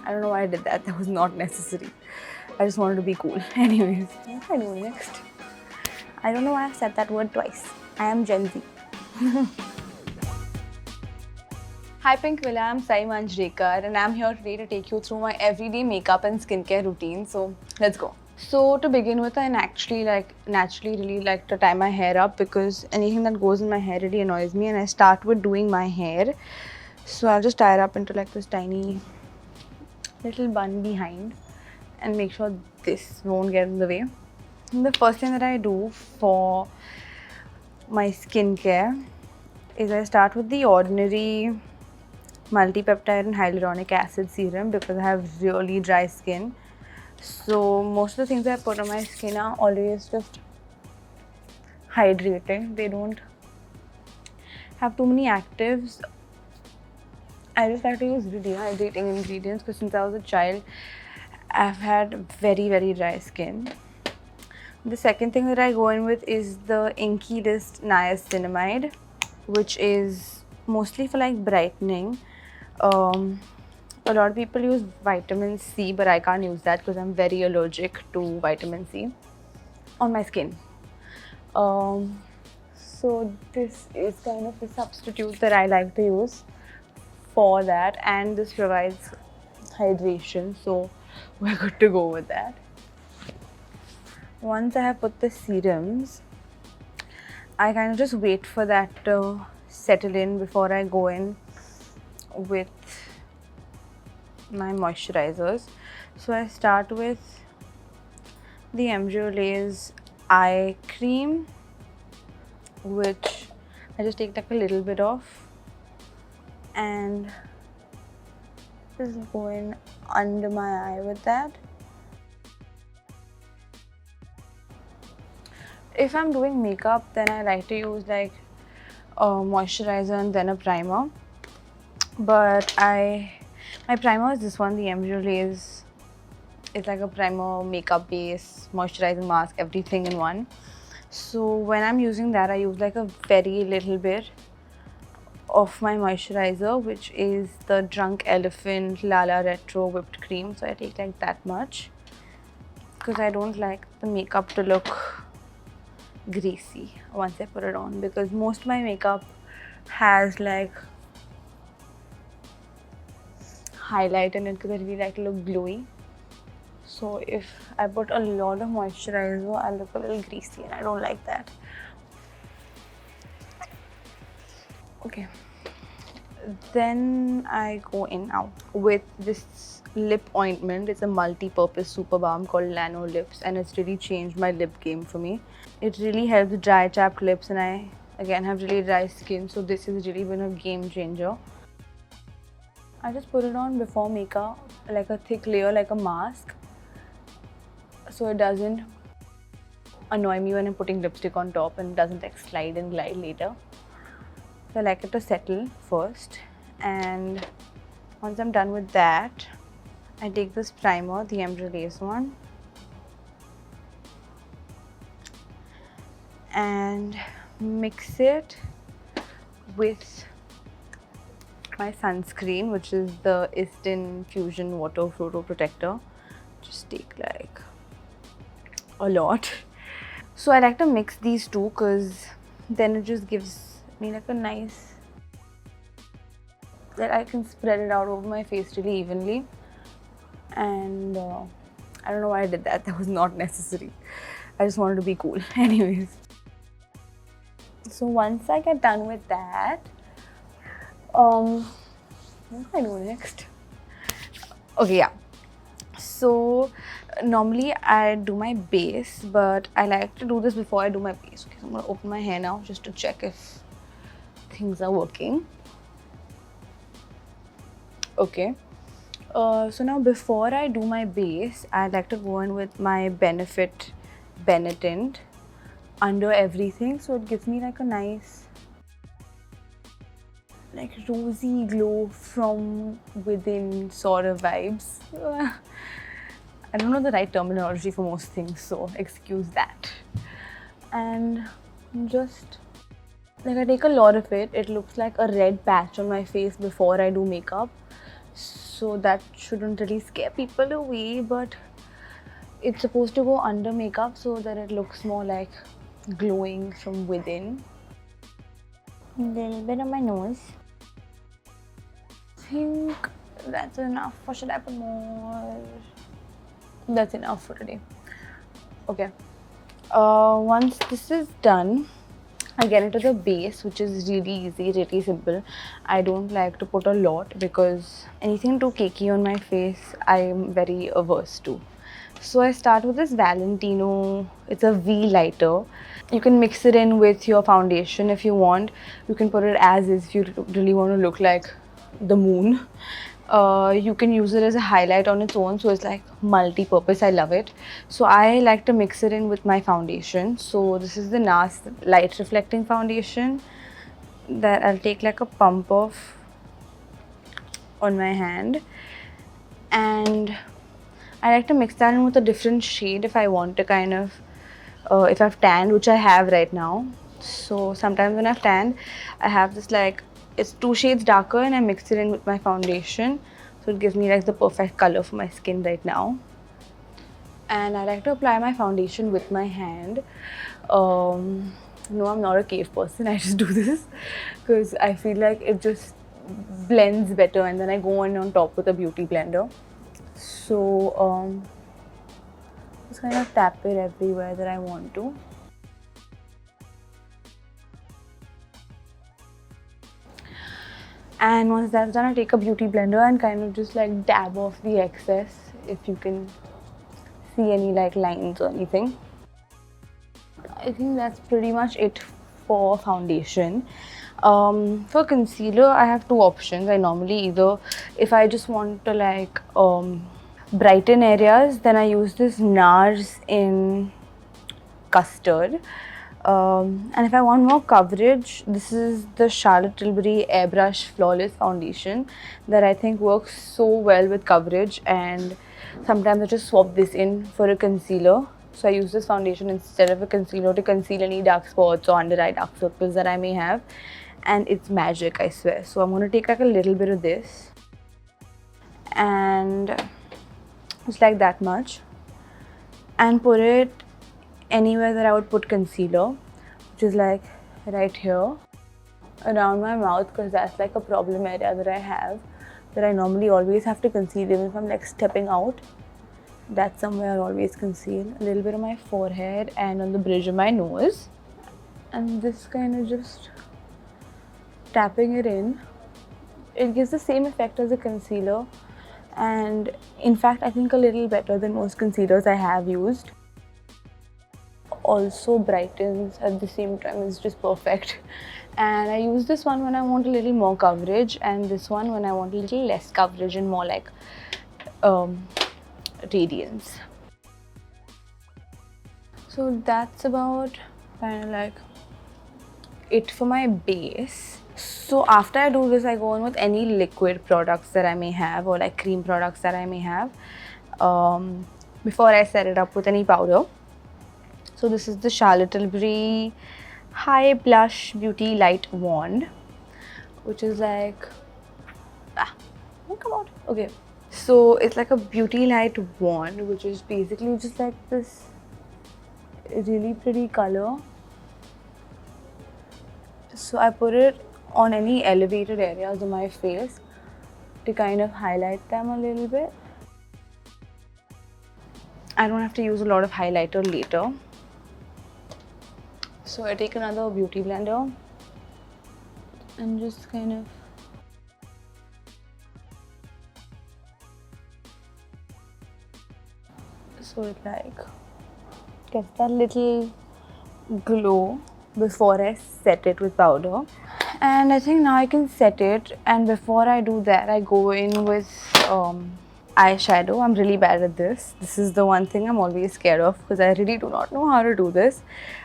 I don't know why I did that. That was not necessary. I just wanted to be cool. Anyways, what am I doing next? I don't know why I've said that word twice. I am Gen Z. Hi Pinkvilla, I'm Saiee Manjrekar and I'm here today to take you through my everyday makeup and skincare routine. So let's go. So to begin with, I naturally really like to tie my hair up because anything that goes in my hair really annoys me, and I start with doing my hair. So I'll just tie it up into like this tiny little bun behind and make sure this won't get in the way. And the first thing that I do for my skincare is I start with the ordinary multi-peptide and hyaluronic acid serum because I have really dry skin. So most of the things I put on my skin are always just hydrating. They don't have too many actives. I just like to use really hydrating ingredients because since I was a child, I've had very dry skin. The second thing that I go in with is the Inky List Niacinamide, which is mostly for like brightening. A lot of people use vitamin C, but I can't use that because I'm very allergic to vitamin C on my skin. So this is kind of a substitute that I like to use for that, and this provides hydration, so we're good to go with that. Once I have put the serums, I kind of just wait for that to settle in before I go in with my moisturizers. So I start with the Embryolase eye cream, which I just take like a little bit of and just go in under my eye with that. If I'm doing makeup, then I like to use like a moisturizer and then a primer. But my primer is this one, the Embryolase. It's like a primer, makeup base, moisturizing mask, everything in one. So when I'm using that, I use like a very little bit of my moisturizer, which is the Drunk Elephant Lala Retro Whipped Cream. So I take like that much because I don't like the makeup to look greasy once I put it on, because most of my makeup has like highlight in it because I really like to look glowy. So if I put a lot of moisturizer, I'll look a little greasy and I don't like that. Okay. Then I go in now with this lip ointment. It's a multi-purpose super balm called Nano Lips, and it's really changed my lip game for me. It really helps dry chapped lips, and I again have really dry skin, so this has really been a game changer. I just put it on before makeup, like a thick layer, like a mask, so it doesn't annoy me when I'm putting lipstick on top and it doesn't like slide and glide later. So I like it to settle first, and once I'm done with that, I take this primer, the Embryolase one, and mix it with my sunscreen, which is the Istin Fusion Water Photo Protector. Just take like a lot. So I like to mix these two because then it just gives me like a nice, that I can spread it out over my face really evenly. And I don't know why I did that. That was not necessary. I just wanted to be cool. Anyways. So once I get done with that, what do I do next? Okay, yeah. So normally I do my base, but I like to do this before I do my base. Okay, so I'm gonna open my hair now just to check if things are working. Okay. So now before I do my base, I like to go in with my Benefit Benetint under everything, so it gives me like a nice like rosy glow from within sort of vibes. I don't know the right terminology for most things, so excuse that. And just like I take a lot of it. It looks like a red patch on my face before I do makeup. so that shouldn't really scare people away, but it's supposed to go under makeup so that it looks more like glowing from within. A little bit on my nose. I think that's enough, or should I put more? That's enough for today. Okay. Once this is done, I get into the base, which is really easy, really simple. I don't like to put a lot because anything too cakey on my face, I am very averse to. So I start with this Valentino. It's a V lighter. You can mix it in with your foundation if you want. You can put it as is if you really want to look like the moon. You can use it as a highlight on its own, so it's like multi-purpose. I love it. So I like to mix it in with my foundation. So this is the NARS light reflecting foundation that I'll take like a pump of on my hand, and I like to mix that in with a different shade if I want to kind of if I've tanned, which I have right now. So sometimes when I've tanned, I have this like, it's 2 shades darker and I mix it in with my foundation. So it gives me like the perfect color for my skin right now. And I like to apply my foundation with my hand. No, I'm not a cave person. I just do this because I feel like it just blends better, and then I go on top with a beauty blender. So just kind of tap it everywhere that I want to. And once that's done, I take a beauty blender and kind of just like dab off the excess, if you can see any like lines or anything. I think that's pretty much it for foundation. For concealer, I have 2 options. I normally either, if I just want to like brighten areas, then I use this NARS in Custard. And if I want more coverage, this is the Charlotte Tilbury Airbrush Flawless Foundation that I think works so well with coverage, and sometimes I just swap this in for a concealer. So I use this foundation instead of a concealer to conceal any dark spots or under eye dark circles that I may have, and it's magic, I swear. So I'm going to take like a little bit of this and just like that much, and put it anywhere that I would put concealer, which is like right here around my mouth, because that's like a problem area that I have, that I normally always have to conceal even if I'm like stepping out. That's somewhere I'll always conceal. A little bit on my forehead and on the bridge of my nose, and this kind of just tapping it in. It gives the same effect as a concealer, and in fact I think a little better than most concealers I have used. Also brightens at the same time, it's just perfect. And I use this one when I want a little more coverage, and this one when I want a little less coverage and more like radiance. So that's about kind of like it for my base. So after I do this, I go on with any liquid products that I may have, or like cream products that I may have, before I set it up with any powder. So this is the Charlotte Tilbury High Blush Beauty Light Wand, which is like, come on, okay. So it's like a beauty light wand, which is basically just like this really pretty color. So I put it on any elevated areas of my face to kind of highlight them a little bit. I don't have to use a lot of highlighter later. So I take another beauty blender and just kind of so it like gets that little glow before I set it with powder. And I think now I can set it, and before I do that I go in with eyeshadow. I'm really bad at this. This is the one thing I'm always scared of, because I really do not know how to do this.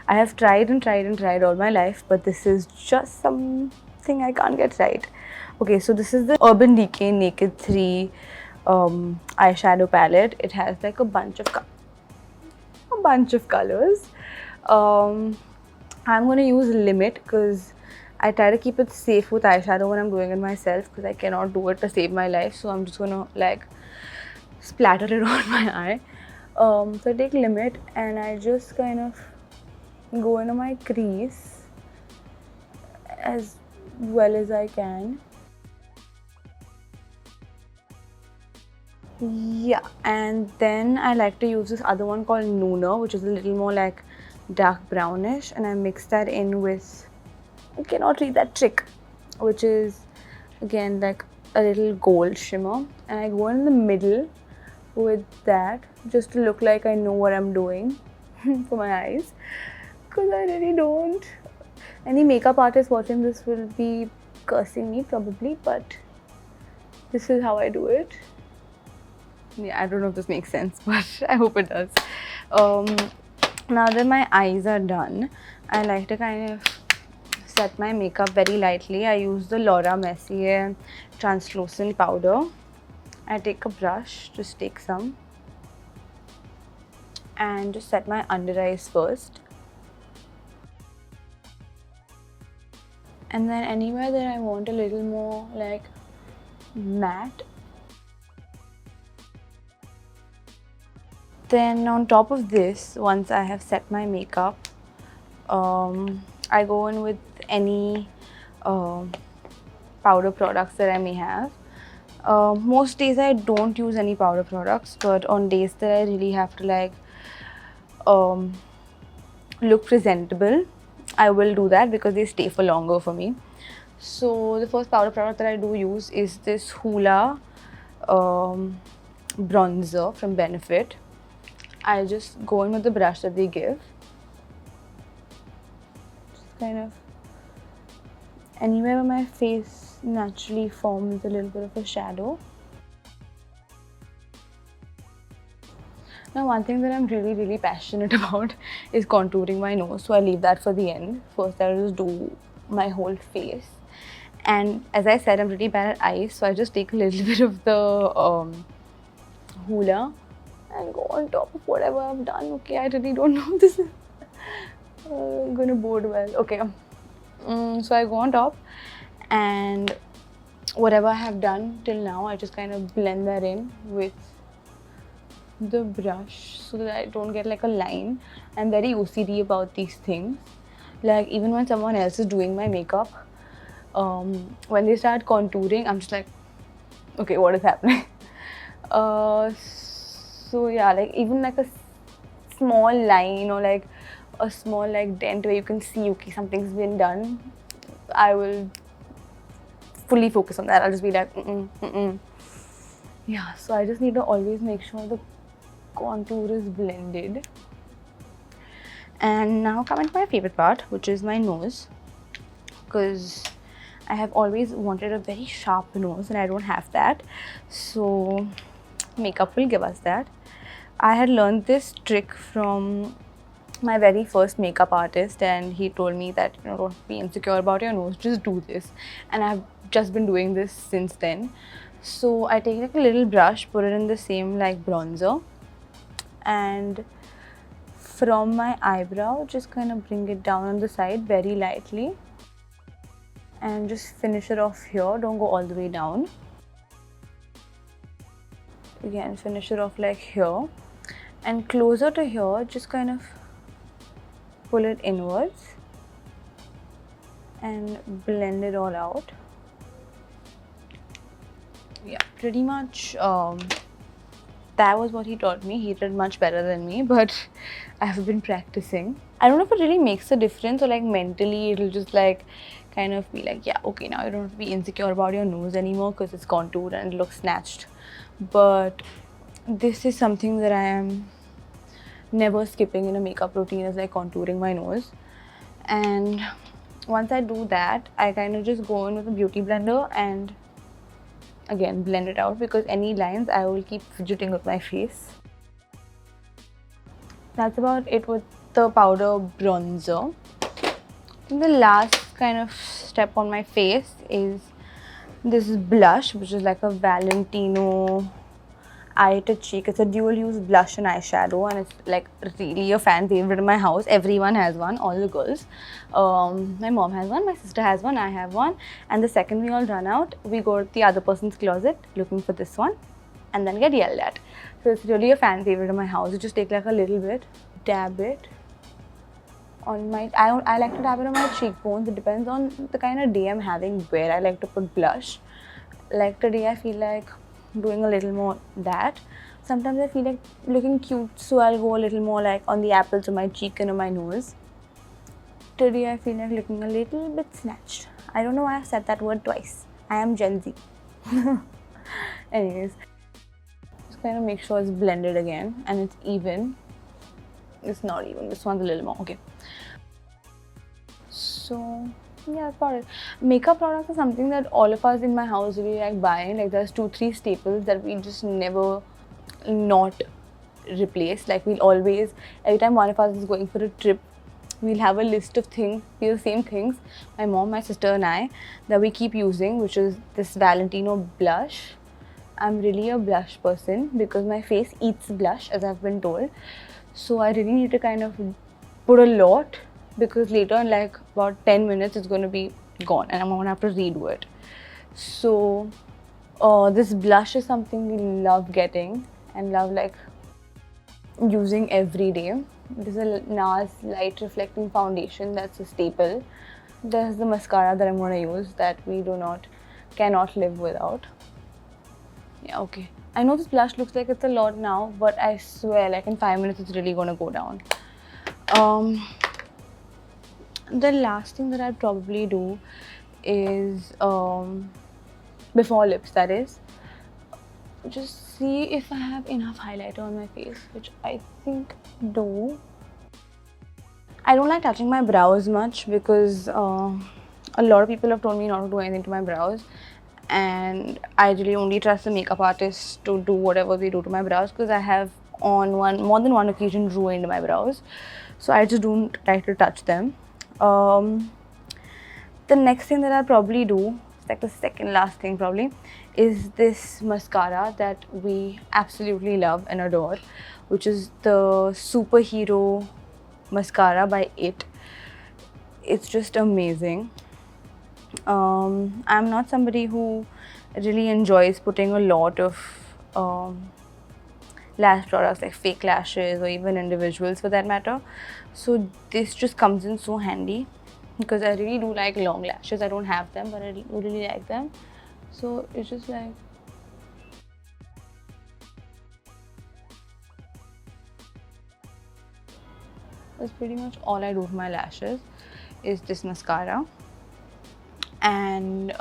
I have tried and tried and tried all my life, but this is just something I can't get right. Okay, so this is the Urban Decay Naked 3 eyeshadow palette. It has like a bunch of colors. I'm going to use Limit because I try to keep it safe with eyeshadow when I'm doing it myself because I cannot do it to save my life. So I'm just gonna like splatter it on my eye. So I take limit and I just kind of go into my crease as well as I can. Yeah, and then I like to use this other one called Nooner, which is a little more like dark brownish, and I mix that in with, you cannot read that trick, which is again like a little gold shimmer, and I go in the middle with that just to look like I know what I'm doing for my eyes, because I really don't. Any makeup artist watching this will be cursing me probably, but this is how I do it. Yeah, I don't know if this makes sense, but I hope it does. Now that my eyes are done, I like to kind of set my makeup very lightly. I use the Laura Mercier translucent powder. I take a brush, just take some, and just set my under eyes first. And then anywhere that I want a little more like matte. Then on top of this, once I have set my makeup, I go in with any powder products that I may have. Most days I don't use any powder products, but on days that I really have to like look presentable, I will do that because they stay for longer for me. So the first powder product that I do use is this Hoola bronzer from Benefit. I just go in with the brush that they give. Just kind of anywhere where my face naturally forms a little bit of a shadow. Now, one thing that I'm really passionate about is contouring my nose, so I leave that for the end. First, I'll just do my whole face. And as I said, I'm really bad at eyes, so I just take a little bit of the Hoola and go on top of whatever I've done. Okay, I really don't know if this is gonna bode well. Okay, so I go on top and whatever I have done till now, I just kind of blend that in with the brush so that I don't get like a line. I'm very OCD about these things. Like even when someone else is doing my makeup, when they start contouring, I'm just like, okay, what is happening? So yeah, like even like a small line or like a small like dent where you can see, okay, something's been done, I will fully focus on that. I'll just be like, yeah. So I just need to always make sure the contour is blended. And now coming to my favorite part, which is my nose, because I have always wanted a very sharp nose and I don't have that. So makeup will give us that. I had learned this trick from my very first makeup artist, and he told me that, you know, don't be insecure about your nose, just do this. And I've just been doing this since then. So I take like a little brush, put it in the same like bronzer, and from my eyebrow just kind of bring it down on the side very lightly and just finish it off here. Don't go all the way down. Again, finish it off like here, and closer to here just kind of pull it inwards and blend it all out. Yeah, pretty much that was what he taught me. He did much better than me, but I have been practicing. I don't know if it really makes a difference, or like mentally it'll just like kind of be like, yeah, okay, now you don't have to be insecure about your nose anymore because it's contoured and it looks snatched. But this is something that I am never skipping in a makeup routine, is like contouring my nose. And once I do that, I kind of just go in with a beauty blender and again blend it out, because any lines I will keep fidgeting with my face. That's about it with the powder bronzer. And the last kind of step on my face is this blush, which is like a Valentino eye to cheek. It's a dual use blush and eyeshadow, and it's like really a fan favorite in my house. Everyone has one, all the girls. My mom has one, my sister has one, I have one. And the second we all run out, we go to the other person's closet looking for this one and then get yelled at. So it's really a fan favorite in my house. You just take like a little bit, dab it on my, I like to dab it on my cheekbones. It depends on the kind of day I'm having where I like to put blush. Like today I feel like doing a little more that. Sometimes I feel like looking cute, so I'll go a little more like on the apples of my cheek and on my nose. Today I feel like looking a little bit snatched. I don't know why I've said that word twice. I am Gen Z. Anyways, just kind of make sure it's blended again and it's even. It's not even, this one's a little more, okay. So yeah, that's about it. Makeup products are something that all of us in my house really like buying. Like there's 2-3 staples that we just never not replace. Like we'll always, every time one of us is going for a trip, we'll have a list of things, the same things, my mom, my sister and I, that we keep using, which is this Valentino blush. I'm really a blush person because my face eats blush, as I've been told. So I really need to kind of put a lot, because later in like about 10 minutes it's going to be gone and I'm going to have to redo it. So this blush is something we love getting and love like using every day. This is a NARS light reflecting foundation, that's a staple. There's the mascara that I'm going to use that we cannot live without. Yeah, okay. I know this blush looks like it's a lot now, but I swear like in 5 minutes it's really going to go down. The last thing that I'd probably do is, before lips that is, just see if I have enough highlighter on my face, which I think do. I don't like touching my brows much because a lot of people have told me not to do anything to my brows, and I really only trust the makeup artists to do whatever they do to my brows, because I have on more than one occasion ruined my brows, so I just don't like to touch them. The next thing that I'll probably do, like the second last thing probably, is this mascara that we absolutely love and adore, which is the Superhero Mascara by IT. It's just amazing. I'm not somebody who really enjoys putting a lot of lash products, like fake lashes or even individuals for that matter. So this just comes in so handy because I really do like long lashes. I don't have them, but I really like them. So it's just like, that's pretty much all I do with my lashes is this mascara. And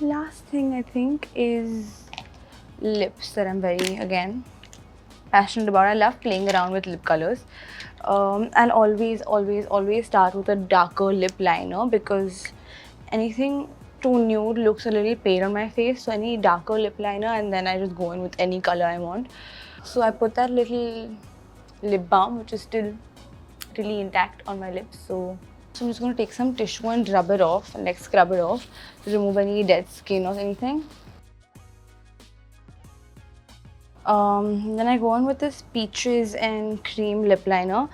last thing I think is lips that I'm very, again, passionate about. I love playing around with lip colors. I'll always start with a darker lip liner because anything too nude looks a little pale on my face. So I need darker lip liner and then I just go in with any color I want. So I put that little lip balm, which is still really intact on my lips. So I'm just going to take some tissue and rub it off and like scrub it off to remove any dead skin or anything. Then I go on with this Peaches and Cream lip liner.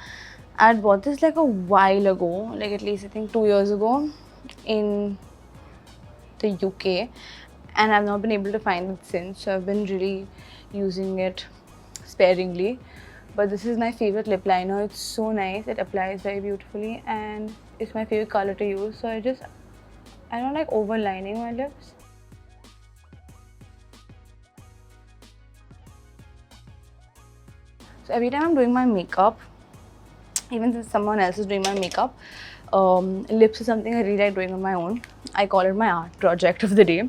I had bought this like a while ago, like at least I think 2 years ago in the UK, and I've not been able to find it since, so I've been really using it sparingly. But this is my favorite lip liner. It's so nice, it applies very beautifully and it's my favorite color to use. So I don't like overlining my lips. So every time I'm doing my makeup, even if someone else is doing my makeup, lips is something I really like doing on my own. I call it my art project of the day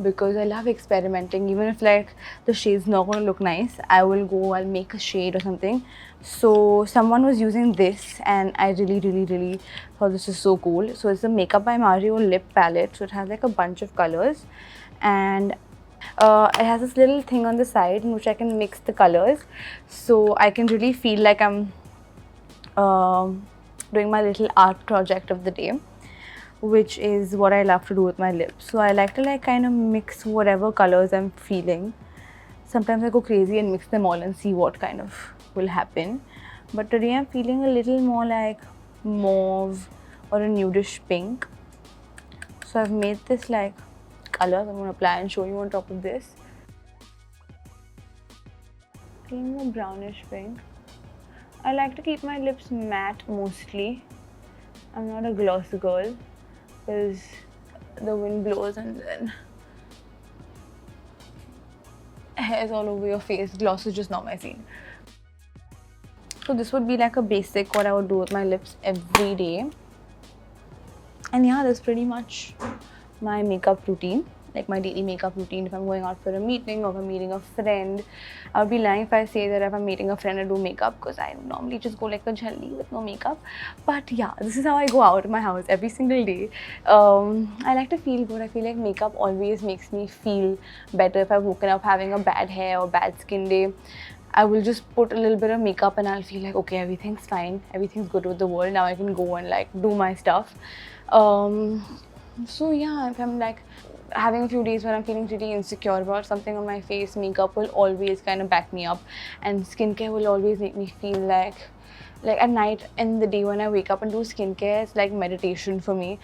because I love experimenting. Even if like the shade's not going to look nice, I'll make a shade or something. So someone was using this and I really thought this is so cool. So it's the Makeup by Mario lip palette. So it has like a bunch of colors and it has this little thing on the side in which I can mix the colors. So I can really feel like I'm doing my little art project of the day. which is what I love to do with my lips. So I like to like kind of mix whatever colors I'm feeling. Sometimes I go crazy and mix them all and see what kind of will happen. But today I'm feeling a little more like mauve or a nudish pink. So I've made this like colors. I'm going to apply and show you on top of this. Feeling more brownish pink. I like to keep my lips matte mostly. I'm not a gloss girl because the wind blows and then hairs all over your face. Gloss is just not my scene. So this would be like a basic what I would do with my lips every day. And yeah, that's pretty much my makeup routine, like my daily makeup routine. If I'm going out for a meeting or if I'm meeting a friend, I would be lying if I say that if I'm meeting a friend I do makeup, because I normally just go like a jhalli with no makeup. But yeah, this is how I go out of my house every single day. I like to feel good. I feel like makeup always makes me feel better. If I've woken up having a bad hair or bad skin day, I will just put a little bit of makeup and I'll feel like, okay, everything's fine, everything's good with the world, now I can go and like do my stuff. So yeah, if I'm like having a few days when I'm feeling really insecure about something on my face, makeup will always kind of back me up, and skincare will always make me feel like at night and the day when I wake up and do skincare, it's like meditation for me.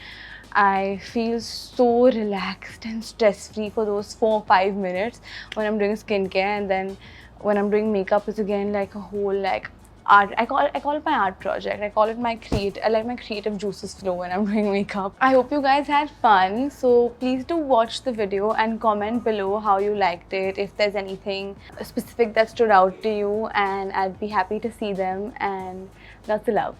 I feel so relaxed and stress-free for those 4 or 5 minutes when I'm doing skincare, and then when I'm doing makeup, it's again like a whole like art. I call it my art project. I call it my I let my creative juices flow when I'm doing makeup. I hope you guys had fun. So please do watch the video and comment below how you liked it, if there's anything specific that stood out to you, and I'd be happy to see them. And lots of love.